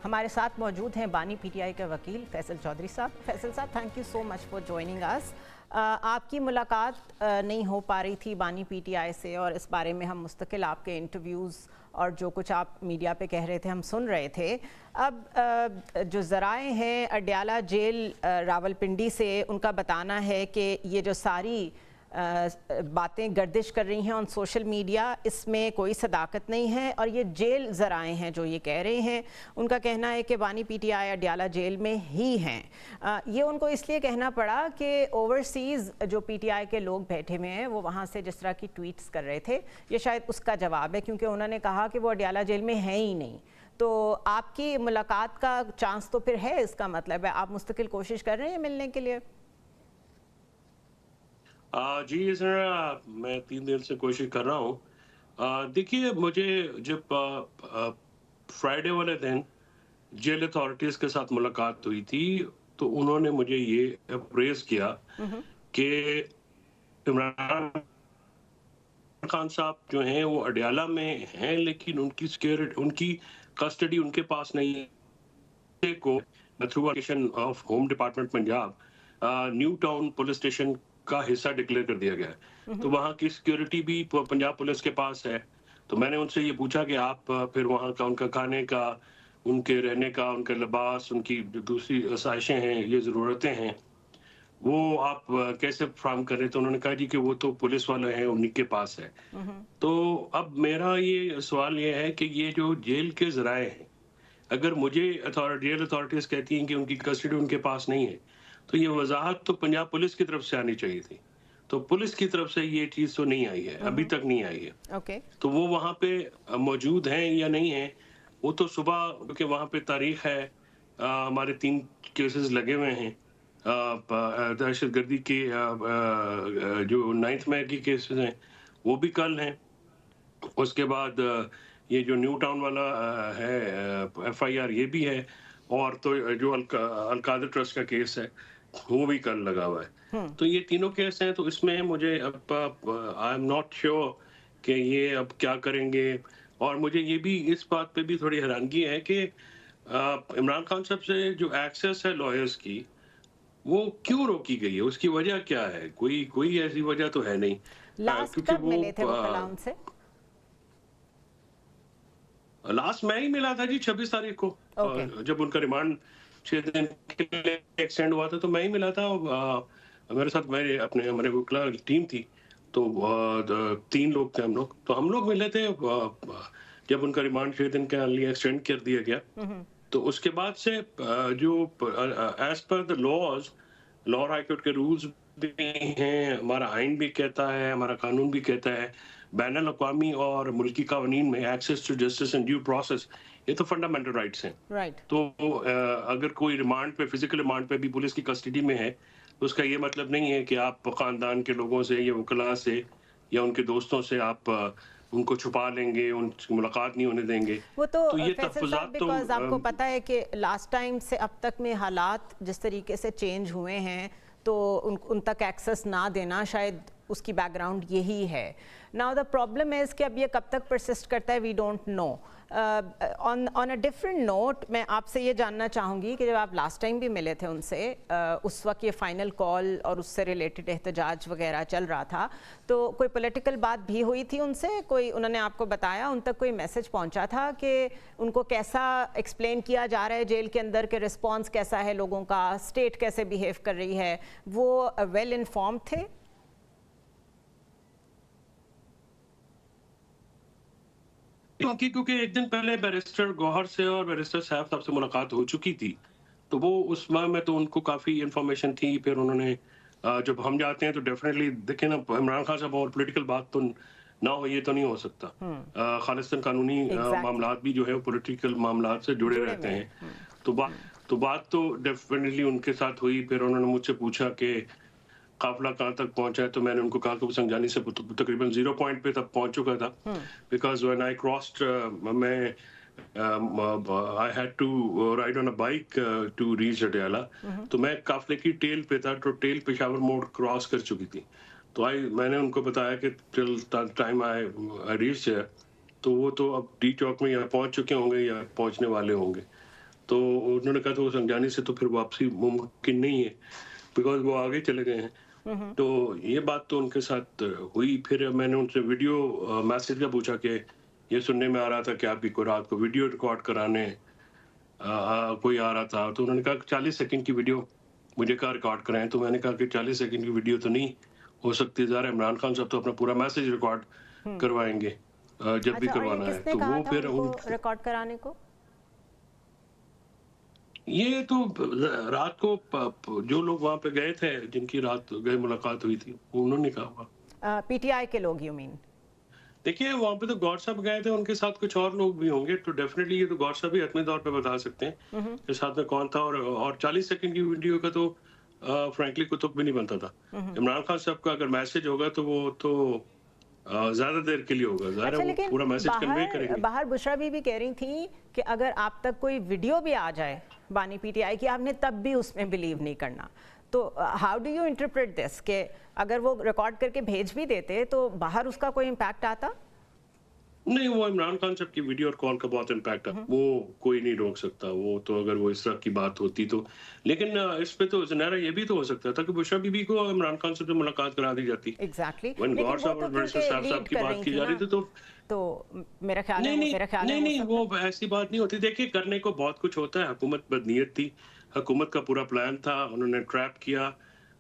ہمارے ساتھ موجود ہیں بانی پی ٹی آئی کے وکیل فیصل چودھری صاحب. فیصل صاحب، thank you so much for joining us. آپ کی ملاقات نہیں ہو پا رہی تھی بانی پی ٹی آئی سے، اور اس بارے میں ہم مستقل آپ کے انٹرویوز اور جو کچھ آپ میڈیا پہ کہہ رہے تھے ہم سن رہے تھے. اب جو ذرائع ہیں اڈیالہ جیل راولپنڈی سے، ان کا بتانا ہے کہ یہ جو ساری باتیں گردش کر رہی ہیں آن سوشل میڈیا، اس میں کوئی صداقت نہیں ہے، اور یہ جیل ذرائع ہیں جو یہ کہہ رہے ہیں. ان کا کہنا ہے کہ بانی P T I Adiala jail میں ہی ہیں. یہ ان کو اس لیے کہنا پڑا کہ اوورسیز جو پی ٹی آئی کے لوگ بیٹھے ہوئے ہیں وہ وہاں سے جس طرح کی ٹویٹس کر رہے تھے، یہ شاید اس کا جواب ہے، کیونکہ انہوں نے کہا کہ وہ اڈیالہ جیل میں ہیں ہی نہیں. تو آپ کی ملاقات کا چانس تو پھر ہے، اس کا مطلب ہے آپ مستقل کوشش کر رہے ہیں ملنے کے لیے؟ جی سر، میں 3 دن سے کوشش کر رہا ہوں. دیکھیے، مجھے جب فرائیڈے والے دن جیل اتھارٹیز کے ساتھ ملاقات ہوئی تھی تو انہوں نے مجھے یہ اپریز کیا کہ عمران خان صاحب جو ہیں وہ اڈیالہ میں ہیں، لیکن ان کی سیکیورٹی، ان کی کسٹڈی ان کے پاس نہیں ہے. کو through of home department Punjab new town police station کا حصہ ڈکلیئر کر دیا گیا ہے، تو وہاں کی سیکیورٹی بھی پنجاب پولیس کے پاس ہے. تو میں نے ان سے یہ پوچھا کہ آپ پھر وہاں کا ان کا کھانے کا، ان کے رہنے کا، ان کا لباس، ان کی دوسری آسائشیں ہیں، یہ ضرورتیں ہیں، وہ آپ کیسے فراہم کر رہے؟ تو انہوں نے کہا جی کہ وہ تو پولیس والے ہیں، انہی کے پاس ہے. تو اب میرا یہ سوال یہ ہے کہ یہ جو جیل کے ذرائع ہیں، اگر مجھے جیل اتھارٹیز کہتی ہیں کہ ان کی کسٹڈی ان کے پاس نہیں ہے، تو یہ وضاحت تو پنجاب پولیس کی طرف سے آنی چاہیے تھی. تو پولیس کی طرف سے یہ چیز تو نہیں آئی ہے، ابھی تک نہیں آئی ہے. تو وہ وہاں پہ موجود ہیں یا نہیں ہیں، وہ تو صبح، کیونکہ وہاں پہ تاریخ ہے، ہمارے 3 کیسز لگے ہوئے ہیں دہشت گردی کے، جو 9 مئی کی کیسز ہیں وہ بھی کل ہیں. اس کے بعد یہ جو نیو ٹاؤن والا ہے ایف آئی آر، یہ بھی ہے، اور تو جو القادر ٹرسٹ کا کیس ہے وہ بھی کل لگا ہوا ہے. تو یہ تینوں کیس ہیں. تو اس میں مجھے اب آئی ایم ناٹ شیور کہ یہ اب کیا کریں گے. اور مجھے یہ بھی اس بات پہ بھی تھوڑی حیرانگی ہے کہ عمران خان صاحب سے جو ایکسیس ہے لائرز کی، وہ کیوں روکی گئی ہے؟ اس کی وجہ کیا ہے؟ کوئی ایسی وجہ تو ہے نہیں. لاسٹ کیونکہ کب ملے تھے وہ کلام سے؟ لاسٹ میں ہی ملا تھا جی، 26 تاریخ کو، جب ان کا ریمانڈ 6 دن کے لیے ایکسٹینڈ ہوا تھا تو میں ہی ملا تھا. میرے ساتھ ہمارے وکلا ٹیم تھی، تو 3 لوگ تھے ہم لوگ، تو ہم لوگ ملے تھے جب ان کا ریمانڈ 6 دن کے لیے ایکسٹینڈ کر دیا گیا. تو اس کے بعد سے جو as per the laws, Lahore high court کے رولز بھی ہیں، ہمارا آئین بھی کہتا ہے، ہمارا قانون بھی کہتا ہے، بین الاقوامی اور ملکی قوانین میں access to justice and due process, یہ تو فنڈامنٹل رائٹس ہیں. تو اگر کوئی ریمانڈ پہ، فزیکل ریمانڈ پہ بھی پولیس کی کسٹڈی میں ہے، تو اس کا یہ مطلب نہیں ہے کہ آپ خاندان کے لوگوں سے یا وکلاء سے یا ان کے دوستوں سے آپ ان کو چھپا لیں گے، ان سے ملاقات نہیں ہونے دیں گے. وہ تو یہ فیصل صاحب، تحفظات تو بیکاز آپ کو پتہ ہے کہ لاسٹ ٹائم سے اب تک میں حالات جس طریقے سے چینج ہوئے ہیں، تو ان تک ایکسس نہ دینا شاید اس کی بیک گراؤنڈ یہی ہے. ناؤ دا پرابلم از کہ اب یہ کب تک پرسسٹ کرتا ہے، we don't know. On a different note, میں آپ سے یہ جاننا چاہوں گی کہ جب آپ لاسٹ ٹائم بھی ملے تھے ان سے، اس وقت یہ فائنل کال اور اس سے ریلیٹڈ احتجاج وغیرہ چل رہا تھا، تو کوئی پولیٹیکل بات بھی ہوئی تھی ان سے؟ کوئی انہوں نے آپ کو بتایا، ان تک کوئی میسج پہنچا تھا کہ ان کو کیسا ایکسپلین کیا جا رہا ہے جیل کے اندر، کہ رسپانس کیسا ہے لوگوں کا، اسٹیٹ کیسے بیہیو کر رہی ہے؟ وہ ویل انفارمڈ تھے؟ کیونکہ ایک دن پہلے بیرسٹر گوہر سے اور بیرسٹر سیف صاحب سے ملاقات ہو چکی تھی، تو وہ اس میں تو ان کو کافی انفارمیشن تھی. پھر انہوں نے، جب ہم جاتے ہیں تو ڈیفینیٹلی دیکھیں نا، عمران خان صاحب اور پولیٹیکل بات تو نہ ہو، یہ تو نہیں ہو سکتا. خالصتاً قانونی معاملات بھی جو ہے وہ پولیٹیکل معاملات سے جڑے رہتے ہیں. تو بات تو ڈیفینیٹلی ان کے ساتھ ہوئی. پھر انہوں نے مجھ سے پوچھا کہ قافلہ کہاں تک پہنچا ہے، تو میں نے ان کو کہا کہ وہ سنجانی سے تقریباً 0 پوائنٹ پہ تب پہنچ چکا تھا. بیکاز وین آئی کراسڈ، میں I had to ride on a bike to reach Adiala, تو میں قافلے کی ٹیل پہ تھا، تو ٹیل پشاور موڑ کراس کر چکی تھی. تو میں نے ان کو بتایا کہ ٹل ٹائم آئی ریچ ہے، تو وہ تو اب ڈی چوک میں یا پہنچ چکے ہوں گے یا پہنچنے والے ہوں گے. तो उन्होंने कहा तो संजानी से तो फिर वापसी मुमकिन नहीं है, बिकॉज़ वो आगे चले गए हैं। तो ये बात तो उनके साथ हुई। फिर मैंने उनसे वीडियो मैसेज का पूछा कि ये सुनने में आ रहा था कि आपकी को रात को वीडियो रिकॉर्ड कराने कोई आ रहा था। तो उन्होंने कहा कि 40 सेकंड की वीडियो मुझे कहा रिकॉर्ड कराएँ। तो मैंने कहा कि 40 सेकंड की वीडियो तो नहीं हो सकती, ज़ाहिर है इमरान खान साहब तो अपना पूरा मैसेज रिकॉर्ड करवाएँगे जब भी अच्छा, और ये करवाना है। किसने तो कहा वो था फिर उनको रिकॉर्ड कराने को? ये तो रात को जो लोग वहां पे गए थे, जिनकी रात गए मुलाकात हुई थी, उन्होंने कहा होगा। पीटीआई के लोग, यू मीन? देखिए वहां पे तो गौर साहब गए थे, उनके साथ कुछ और लोग भी होंगे, तो डेफिनेटली ये तो गौर साहब ही हतमी तौर पे बता सकते हैं कि साथ में कौन था। और 40 सेकंड की वीडियो का तो फ्रैंकली कुतुब भी नहीं बनता था। इमरान खान साहब का अगर मैसेज होगा तो वो तो ज्यादा देर के लिए होगा, ज़ाहिर अच्छा, है वो लेकिन पूरा मैसेज कन्वे बाहर करेंगे। बाहर बुशरा भी कह रही थी कि अगर आप तक कोई वीडियो भी आ जाए बानी पीटीआई की, आपने तब भी उसमें बिलीव नहीं करना। तो how do you interpret this कि अगर वो रिकॉर्ड करके भेज भी देते तो बाहर उसका कोई इम्पैक्ट आता? नहीं, वो इमरान खान साहब की वीडियो और कॉल का बहुत इम्पैक्ट है, वो कोई नहीं रोक सकता। वो तो अगर वो इस तरह की बात होती तो, लेकिन इस पे तो ज़नारा ये भी तो हो सकता था कि बुशरा बीबी को इमरान खान से मुलाकात करा दी जाती। एग्जैक्टली, व्हेन लेकिन गौर वो साहब तो और बैरिस्टर क्योंकि साहब लीड की कर बात रही की थी जा ना, रही थी तो मेरा ख्याल है नहीं नहीं मेरा ख्याल है नहीं हो नहीं, सकता। वो ऐसी बात नहीं होती। देखिए करने को बहुत कुछ होता है। हुकूमत बदनीयत थी, हुकूमत का पूरा प्लान था, उन्होंने ट्रैप किया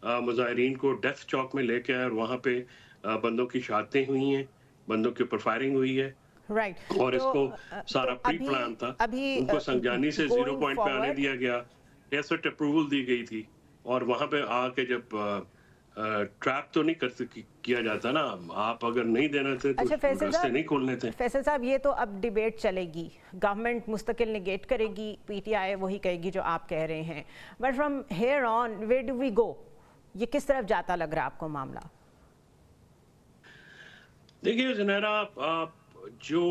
मुजाहिरीन को, डेथ चौक में लेके आए और वहाँ पे बंदों की शहादतें हुई हैं, बंदों के ऊपर फायरिंग हुई है। राइट। और तो इसको तो सारा प्री अभी प्लान था। अभी उनको संजानी से 0 गोइंग पॉइंट पे आने फॉरवर्ड, दिया गया, एसेट अप्रूवल दी गई थी। और वहां पे आके जब ट्रैप तो नहीं किया जाता ना, आप अगर नहीं देना थे तो अच्छा फैसल रास्ते साहब, नहीं खोलने थे। फैसल साहब, ये तो अब डिबेट चलेगी, गवर्नमेंट मुस्तकिल निगेट करेगी, पीटीआई वही कहेगी जो आप कह रहे हैं, but from here on where do we go? ये किस तरफ जाता लग रहा है आपको मामला? देखिए ज़नारा, जो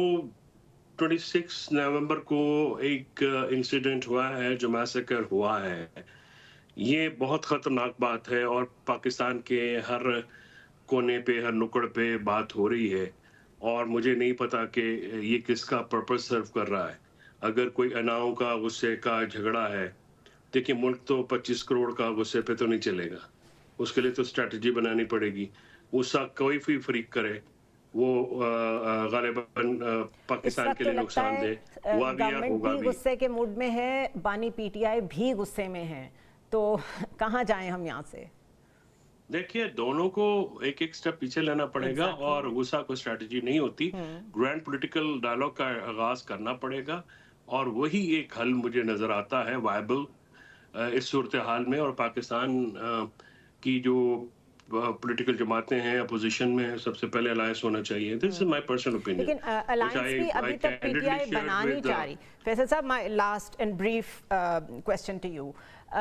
26 नवंबर को एक इंसिडेंट हुआ है, जो मैसेकर हुआ है, ये बहुत खतरनाक बात है और पाकिस्तान के हर कोने पे, हर नुक्कड़ पे बात हो रही है। और मुझे नहीं पता कि ये किसका पर्पस सर्व कर रहा है। अगर कोई अनाव का, गुस्से का झगड़ा है, देखिए मुल्क तो 25 करोड़ का गुस्से पे तो नहीं चलेगा, उसके लिए तो स्ट्रैटेजी बनानी पड़ेगी। उसका कोई भी फरीक करे वो गालिबन इस पाकिस्तान वक्त के तो लिए लगता नुकसान है दे, हुआ भी या गवर्नमेंट होगा भी भी। गुस्से के मूड में है, बानी पीटीआई भी गुस्से में है, तो कहाँ जाएं हम यहाँ से? देखिए दोनों को एक एक स्टेप पीछे लेना पड़ेगा एग्जैक्टली। और गुस्सा कोई स्ट्रैटेजी नहीं होती। ग्रैंड पॉलिटिकल डायलॉग का आगाज करना पड़ेगा और वही एक हल मुझे नजर आता है वायबल इस सूरत हाल में। और पाकिस्तान की जो पॉलिटिकल जमातें हैं अपोजिशन में, सबसे पहले अलायंस होना चाहिए। This is my personal opinion, लेकिन अलायंस भी अभी तक पीटीआई बना नहीं चाह रही। फैसल साहब, my last and brief question to you,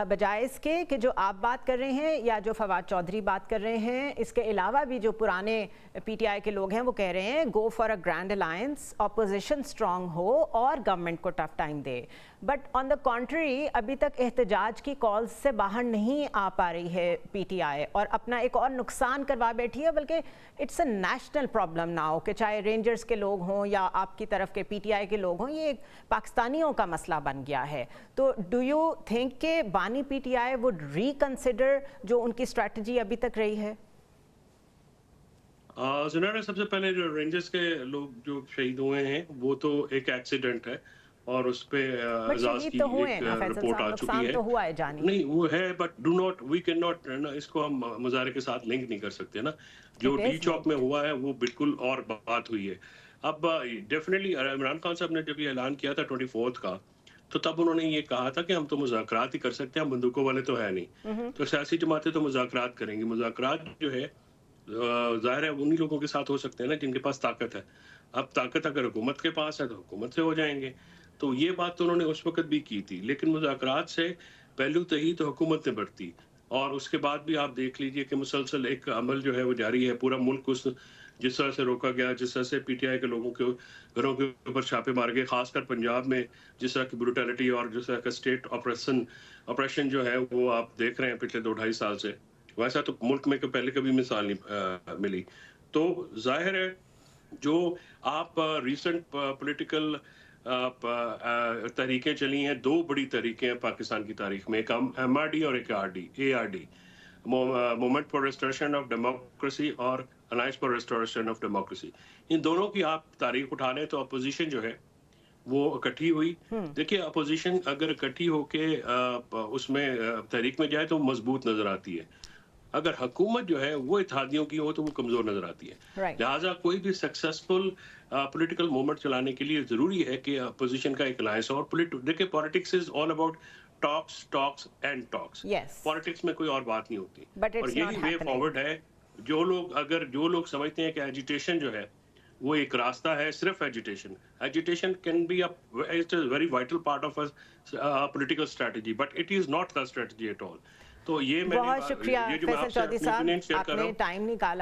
बजाय इसके कि जो आप बात कर रहे हैं या जो फवाद चौधरी बात कर रहे हैं, इसके अलावा भी जो पुराने पीटीआई के लोग हैं वो कह रहे हैं go for a grand alliance, opposition strong हो और गवर्नमेंट को टफ टाइम दे। बट ऑन द कॉन्ट्री अभी तक एहतजाज की कॉल्स से बाहर नहीं आ पा रही है पीटीआई और अपना एक और नुकसान करवा बैठी है, बल्कि it's a national problem now कि चाहे रेंजर्स के लोग हों या आपकी तरफ के पीटीआई के लोग हों, ये एक पाकिस्तानियों का मसला बन गया है। तो डू यू थिंक के बानी पीटीआई वुड रिकंसिडर जो उनकी स्ट्रैटेजी अभी तक रही है? ज़नारा, सबसे पहले जो रेंजर्स के लोग जो शहीद हुए हैं वो तो एक एक्सीडेंट है और उस पे बट एजाज शहीद की तो हुए एक ना फैसल रिपोर्ट साहब, आ चुकी नुकसान है। तो हुआ है जानी। नहीं वो है, but do not, we can not ना, इसको हम मुजाहरे के साथ लिंक नहीं कर सकते ना। जो It डी is चौक में हुआ है वो बिल्कुल और बात हुई है। अब डेफिनेटली इमरान खान साहब ने जब ये ऐलान किया था 24 का, तो तब उन्होंने ये कहा था कि हम तो मुज़ाकरात ही कर सकते हैं, हम बंदूकों वाले तो है नहीं। तो सियासी जमातें तो मुज़ाकरात करेंगी। मुज़ाकरात जो है ज़ाहिर है उन्हीं लोगों के साथ हो सकते हैं ना जिनके पास ताकत है। अब ताकत अगर हुकूमत के पास है तो हुकूमत से हो जाएंगे। तो ये बात तो उन्होंने उस वक्त भी की थी, लेकिन मुज़ाकरात से पहलू तही तो हुकूमत ने बढ़ती। और उसके बाद भी आप देख लीजिए कि मुसलसल एक अमल जो है वो जारी है। पूरा मुल्क उस जिस तरह से रोका गया, जिस तरह से पीटीआई के लोगों के घरों के ऊपर छापे मारे गए, खासकर पंजाब में जिस तरह की ब्रूटैलिटी और जिस तरह का स्टेट ऑपरेशन जो है वो आप देख रहे हैं पिछले 2-2.5 साल से, वैसा तो मुल्क में पहले कभी मिसाल नहीं मिली। तो जाहिर है जो आप रिसेंट पॉलिटिकल तहरीकें चली हैं, दो बड़ी तहरीकें हैं पाकिस्तान की तारीख में, एक MRD और एक ARD, movement for restoration of democracy और alliance for restoration of democracy. इन दोनों की आप तारीख उठा लें तो अपोजिशन जो है वो इकट्ठी हुई। देखिए, अपोजिशन अगर इकट्ठी होके उसमें तहरीक में जाए तो मजबूत नजर आती है, अगर हुकूमत जो है वो इत्तेहादियों की हो तो वो कमजोर नजर आती है। Right. लिहाजा कोई भी सक्सेसफुल पॉलिटिकल मूवमेंट चलाने के लिए जरूरी है कि अपोजिशन का एक अलायंस हो। और देखिए, politics is all about talks talks and talks. Yes. Politics में कोई और बात नहीं होती। But it's और यही not वे happening. फॉरवर्ड है। जो लोग समझते हैं कि एजिटेशन जो है वो एक रास्ता है, सिर्फ agitation can be it's a very vital part of a political strategy, but it is not the strategy at all. तो ये बहुत शुक्रिया ये जो मैं फैसल आपसे चौधरी अपनी साहब, opinion share कर रहा आपने हूँ, टाइम निकाला।